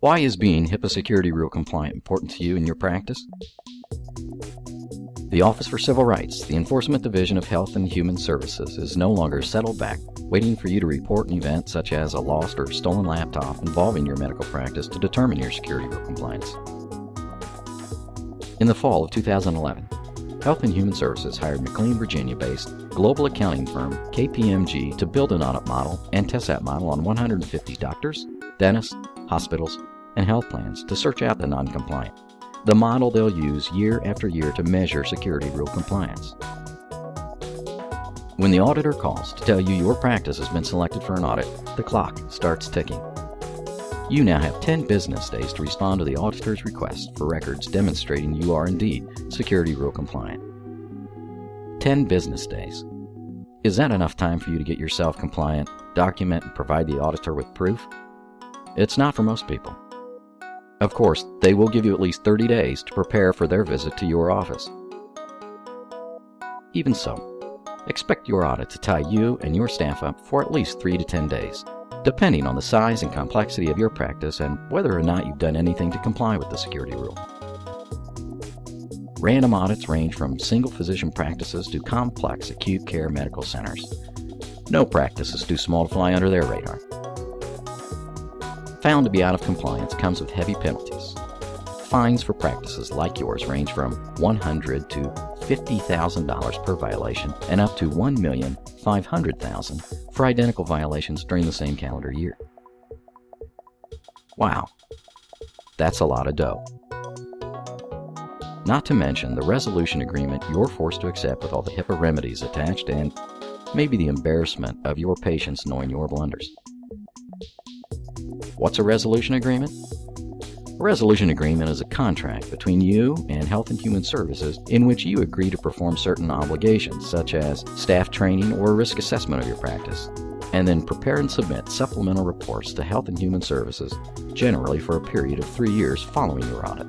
Why is being HIPAA security rule compliant important to you in your practice? The Office for Civil Rights, the Enforcement Division of Health and Human Services, is no longer settled back, waiting for you to report an event such as a lost or stolen laptop involving your medical practice to determine your security rule compliance. In the fall of 2011, Health and Human Services hired McLean, Virginia-based global accounting firm KPMG to build an audit model and test that model on 150 doctors, dentists, hospitals, and health plans to search out the non-compliant, the model they'll use year after year to measure security rule compliance. When the auditor calls to tell you your practice has been selected for an audit, the clock starts ticking. You now have 10 business days to respond to the auditor's request for records demonstrating you are indeed security rule compliant. 10 business days. Is that enough time for you to get yourself compliant, document, and provide the auditor with proof? It's not for most people. Of course, they will give you at least 30 days to prepare for their visit to your office. Even so, expect your audit to tie you and your staff up for at least 3 to 10 days, depending on the size and complexity of your practice and whether or not you've done anything to comply with the security rule. Random audits range from single physician practices to complex acute care medical centers. No practice is too small to fly under their radar. Found to be out of compliance comes with heavy penalties. Fines for practices like yours range from $100,000 to $50,000 per violation and up to $1,500,000 for identical violations during the same calendar year. Wow, that's a lot of dough. Not to mention the resolution agreement you're forced to accept with all the HIPAA remedies attached and maybe the embarrassment of your patients knowing your blunders. What's a resolution agreement? A resolution agreement is a contract between you and Health and Human Services in which you agree to perform certain obligations such as staff training or risk assessment of your practice, and then prepare and submit supplemental reports to Health and Human Services, generally for a period of 3 years following your audit.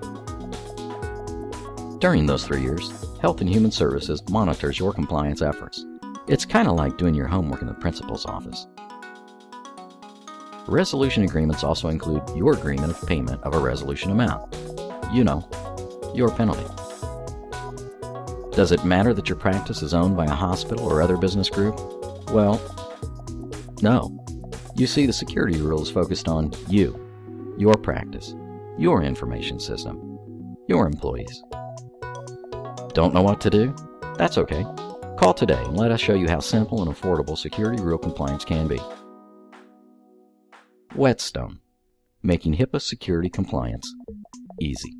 During those 3 years, Health and Human Services monitors your compliance efforts. It's kind of like doing your homework in the principal's office. Resolution agreements also include your agreement of payment of a resolution amount. You know, your penalty. Does it matter that your practice is owned by a hospital or other business group? Well, no. You see, the security rule is focused on you, your practice, your information system, your employees. Don't know what to do? That's okay. Call today and let us show you how simple and affordable security rule compliance can be. Whetstone, making HIPAA security compliance easy.